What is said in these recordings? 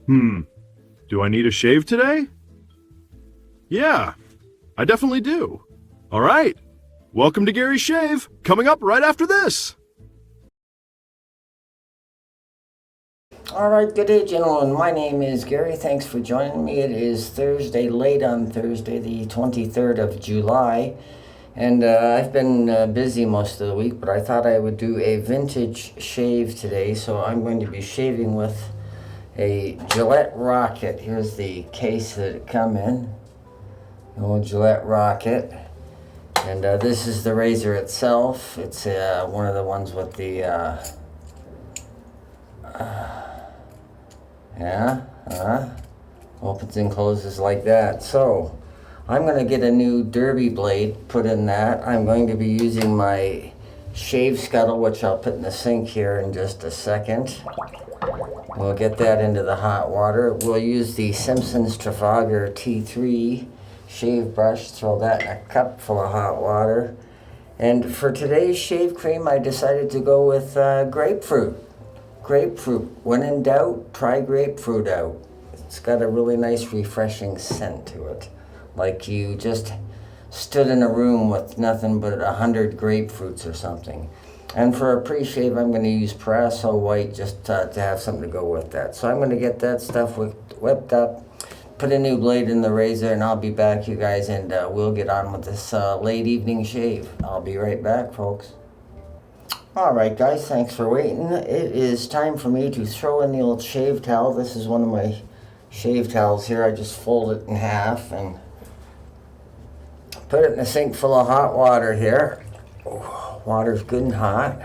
Do I need a shave today? Yeah, I definitely do. All right, welcome to Gary's Shave, coming up right after this. All right, good day, gentlemen. My name is Gary. Thanks for joining me. It is Thursday, late on Thursday, the 23rd of July. And I've been busy most of the week, but I thought I would do a vintage shave today. So I'm going to be shaving with a Gillette Rocket. Here's the case that it come in. The old Gillette Rocket. And this is the razor itself. It's one of the ones with the... opens and closes like that. So I'm going to get a new derby blade put in that. I'm going to be using my shave scuttle, which I'll put in the sink here in just a second. We'll get that into the hot water. We'll use the Simpson's Trafalgar T3 shave brush, throw that in a cup full of hot water. And for today's shave cream, I decided to go with grapefruit. When in doubt, try grapefruit out. It's got a really nice refreshing scent to it. Like you just stood in a room with nothing but 100 grapefruits or something. And for a pre-shave, I'm going to use Paraso White just to have something to go with that. So I'm going to get that stuff whipped up, put a new blade in the razor, and I'll be back, you guys, and we'll get on with this late evening shave. I'll be right back, folks. All right, guys, thanks for waiting. It is time for me to throw in the old shave towel. This is one of my shave towels here. I just fold it in half and put it in a sink full of hot water here. Oh, water's good and hot.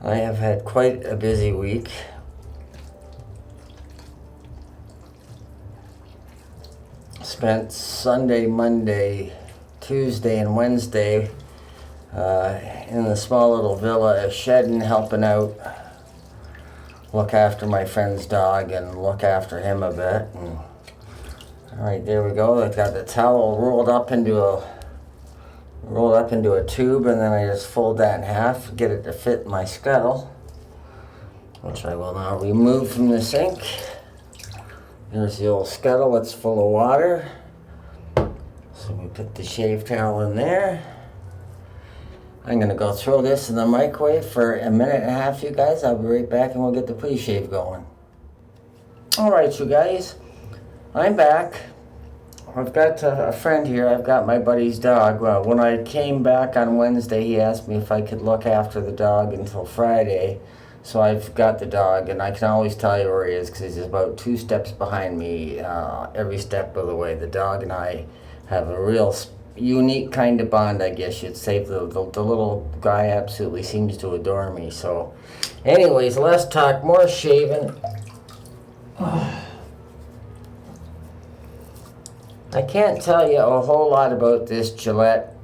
I have had quite a busy week. Spent Sunday, Monday, Tuesday, and Wednesday in the small little villa shedding, helping out, look after my friend's dog and look after him a bit. And, all right, there we go. I've got the towel rolled up into a tube, and then I just fold that in half, get it to fit in my scuttle, which I will now remove from the sink. There's the old scuttle. It's full of water. So we put the shave towel in there. I'm going to go throw this in the microwave for a minute and a half, you guys. I'll be right back and we'll get the pre-shave going. All right, you guys. I'm back. I've got a friend here. I've got my buddy's dog. Well, when I came back on Wednesday, he asked me if I could look after the dog until Friday. So I've got the dog, and I can always tell you where he is because he's about 2 steps behind me every step of the way. The dog and I have a real unique kind of bond, I guess you'd say. The little guy absolutely seems to adore me. So anyways, let's talk more shaving. I can't tell you a whole lot about this Gillette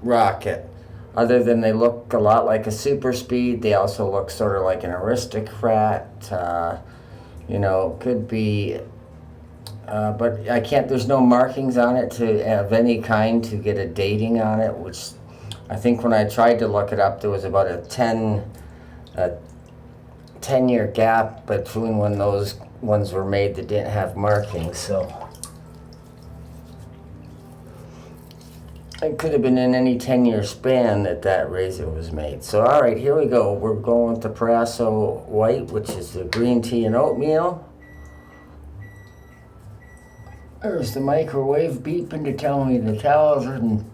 Rocket, other than they look a lot like a Super Speed. They also look sort of like an Aristocrat. Could be... but I can't, there's no markings on it of any kind to get a dating on it, which I think when I tried to look it up, there was about a 10-year gap between when those ones were made that didn't have markings. So it could have been in any 10-year span that razor was made. So all right, here we go. We're going with the Paraso White, which is the green tea and oatmeal. There's the microwave beeping to tell me the towels and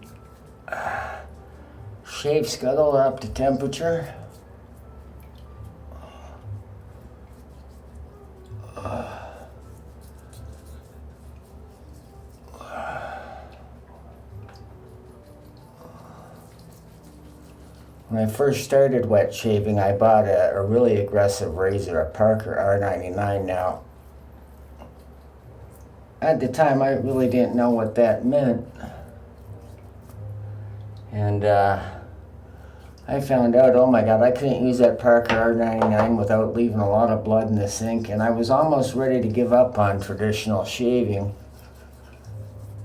shave scuttle up to temperature. When I first started wet shaving, I bought a really aggressive razor, a Parker R99 now. At the time, I really didn't know what that meant. And I found out, oh my God, I couldn't use that Parker R99 without leaving a lot of blood in the sink. And I was almost ready to give up on traditional shaving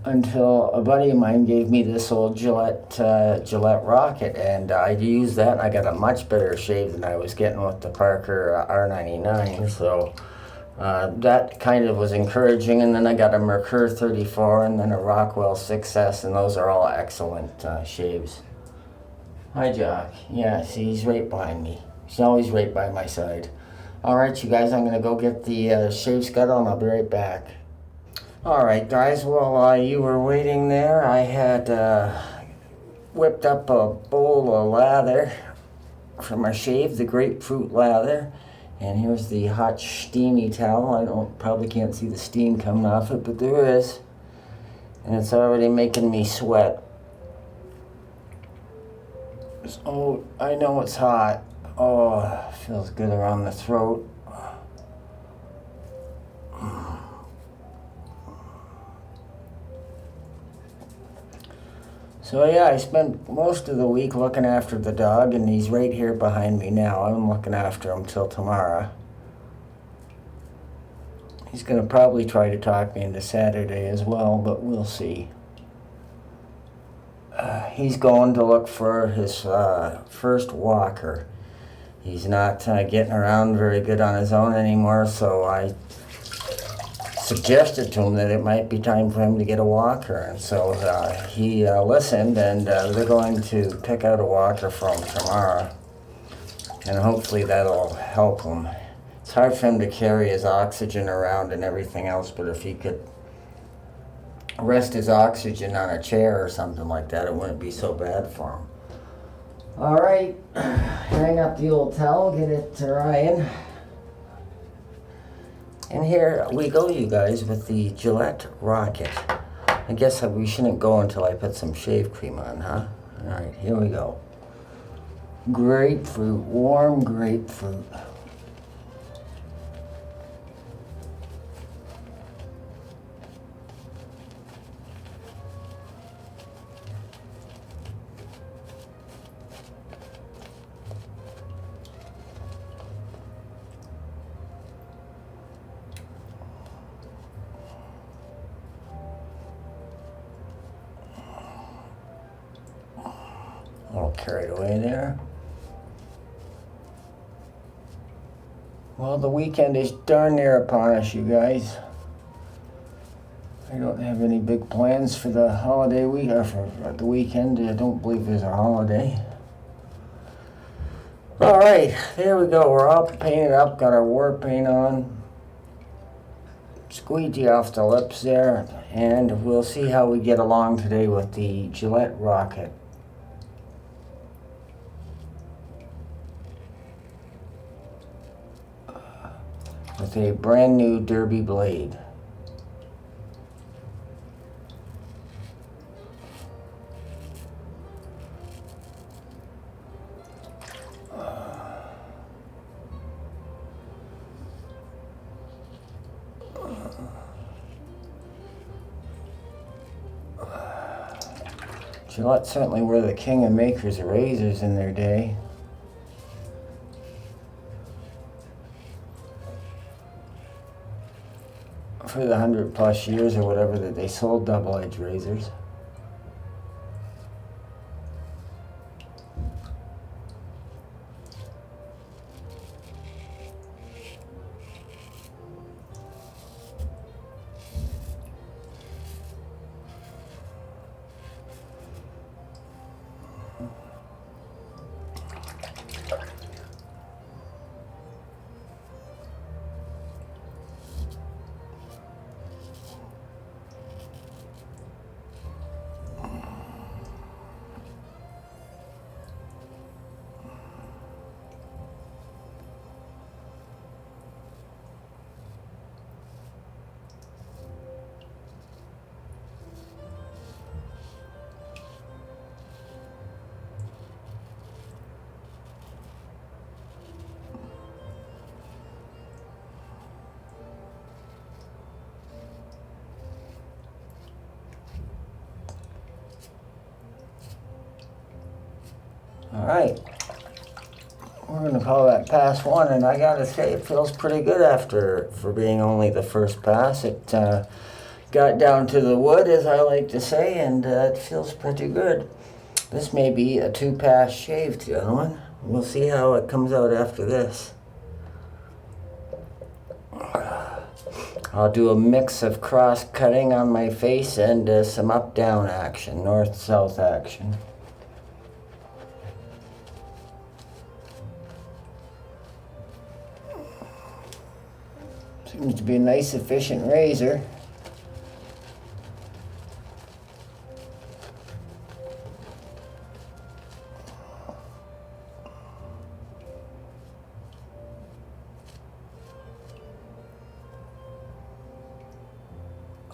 until a buddy of mine gave me this old Gillette Rocket. And I used that, and I got a much better shave than I was getting with the Parker R99. So That kind of was encouraging, and then I got a Mercur 34 and then a Rockwell 6S, and those are all excellent shaves. Hi, Jock. Yeah, see, he's right behind me. He's always right by my side. Alright, you guys, I'm going to go get the shave scuttle, and I'll be right back. Alright, guys, while you were waiting there, I had whipped up a bowl of lather for my shave, the grapefruit lather. And here's the hot steamy towel. I probably can't see the steam coming off it, but there is. And it's already making me sweat. Oh, I know it's hot. Oh, feels good around the throat. So yeah, I spent most of the week looking after the dog, and he's right here behind me now. I'm looking after him till tomorrow. He's going to probably try to talk me into Saturday as well, but we'll see. He's going to look for his first walker. He's not getting around very good on his own anymore, so I suggested to him that it might be time for him to get a walker. And so he listened, and they're going to pick out a walker for him tomorrow. And hopefully that'll help him. It's hard for him to carry his oxygen around and everything else, but if he could rest his oxygen on a chair or something like that, it wouldn't be so bad for him. All right, hang up the old towel, get it drying. And here we go, you guys, with the Gillette Rocket. I guess we shouldn't go until I put some shave cream on, huh? All right, here we go. Grapefruit, warm grapefruit. A little carried away there. Well, the weekend is darn near upon us, you guys. I don't have any big plans for the holiday week, or for the weekend. I don't believe there's a holiday. All right, there we go. We're all painted up, got our war paint on. Squeegee off the lips there, and we'll see how we get along today with the Gillette Rocket. With a brand new derby blade. Gillette certainly were the king of makers of razors in their day. For the 100+ years or whatever that they sold double-edged razors. All right, we're gonna call that pass one, and I gotta say it feels pretty good for being only the first pass. It got down to the wood, as I like to say, and it feels pretty good. This may be a 2-pass shave, gentlemen. We'll see how it comes out after this. I'll do a mix of cross-cutting on my face and some up-down action, north-south action. Seems to be a nice, efficient razor.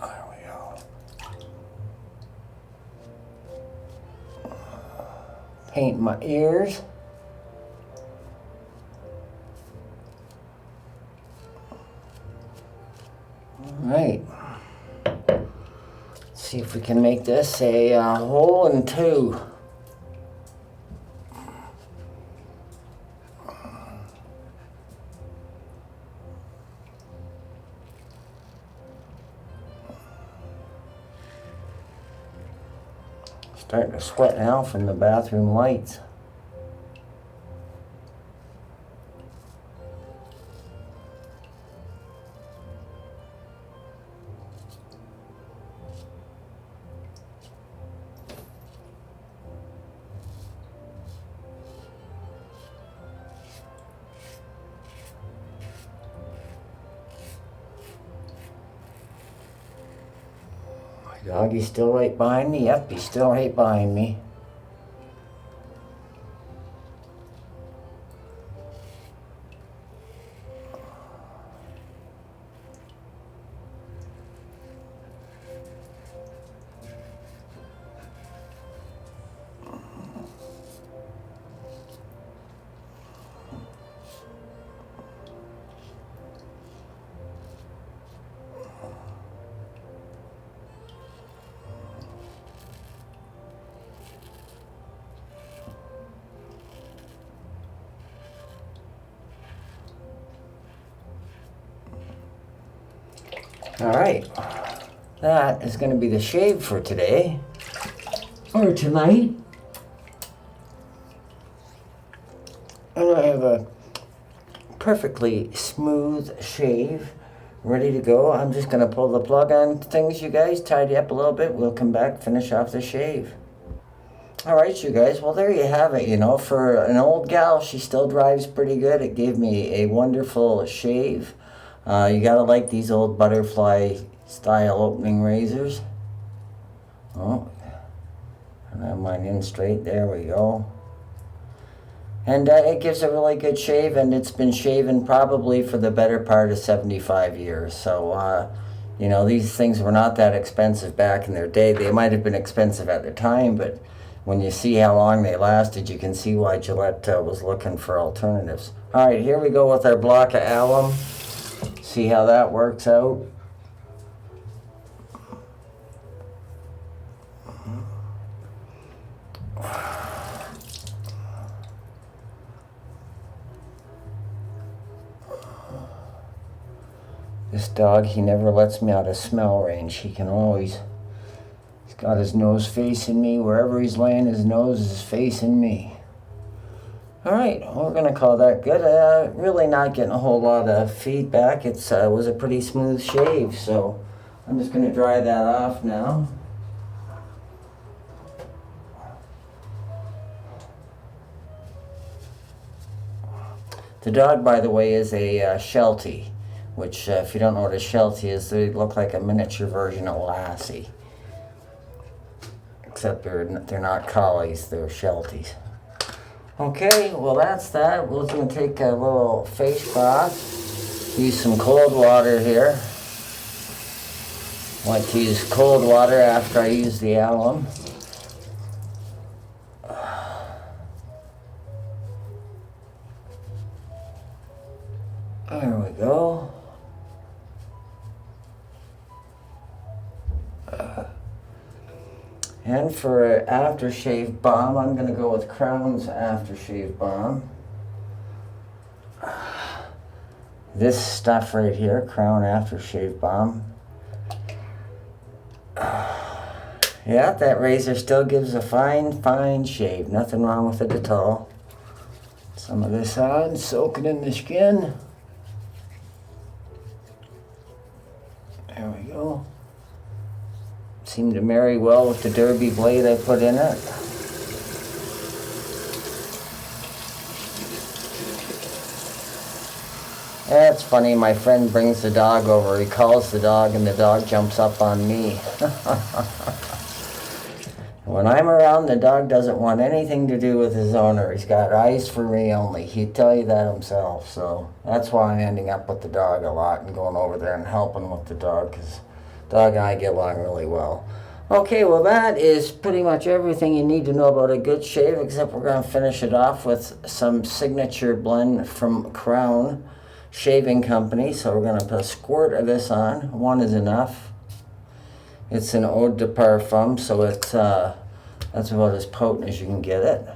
There we go. Paint my ears. Right. Let's see if we can make this a hole in two. Starting to sweat now from the bathroom lights. Doggy's still right behind me? Yep, he's still right behind me. All right, that is going to be the shave for today, or tonight. And I have a perfectly smooth shave ready to go. I'm just going to pull the plug on things, you guys, tidy up a little bit. We'll come back, finish off the shave. All right, you guys, well, there you have it. You know, for an old gal, she still drives pretty good. It gave me a wonderful shave. You gotta like these old butterfly style opening razors. Oh, and I have mine in straight. There we go. And it gives a really good shave, and it's been shaven probably for the better part of 75 years. So, you know, these things were not that expensive back in their day. They might have been expensive at the time, but when you see how long they lasted, you can see why Gillette was looking for alternatives. All right, here we go with our block of alum. See how that works out. This dog, he never lets me out of smell range. He can always, he's got his nose facing me. Wherever he's laying, his nose is facing me. All right, we're gonna call that good. Really not getting a whole lot of feedback. It was a pretty smooth shave, so I'm just gonna dry that off now. The dog, by the way, is a Sheltie, which if you don't know what a Sheltie is, they look like a miniature version of Lassie. Except they're not collies, they're Shelties. Okay, well that's that. We're going to take a little face cloth. Use some cold water here. I like to use cold water after I use the alum. There we go. And for aftershave balm, I'm going to go with Crown's aftershave balm. This stuff right here, Crown aftershave balm. Yeah, that razor still gives a fine shave. Nothing wrong with it at all. Some of this on, soak it in the skin. There we go. Seemed to marry well with the derby blade I put in it. That's funny, my friend brings the dog over. He calls the dog and the dog jumps up on me. When I'm around, the dog doesn't want anything to do with his owner. He's got eyes for me only. He'd tell you that himself. So that's why I'm ending up with the dog a lot and going over there and helping with the dog, because the dog and I get along really well. Okay, well that is pretty much everything you need to know about a good shave, except we're going to finish it off with some signature blend from Crown Shaving Company. So we're going to put a squirt of this on. One is enough. It's an eau de parfum, so it's that's about as potent as you can get it.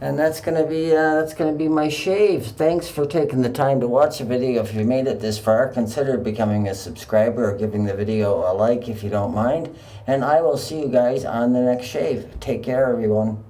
And that's gonna be my shave. Thanks for taking the time to watch the video. If you made it this far, consider becoming a subscriber or giving the video a like if you don't mind. And I will see you guys on the next shave. Take care, everyone.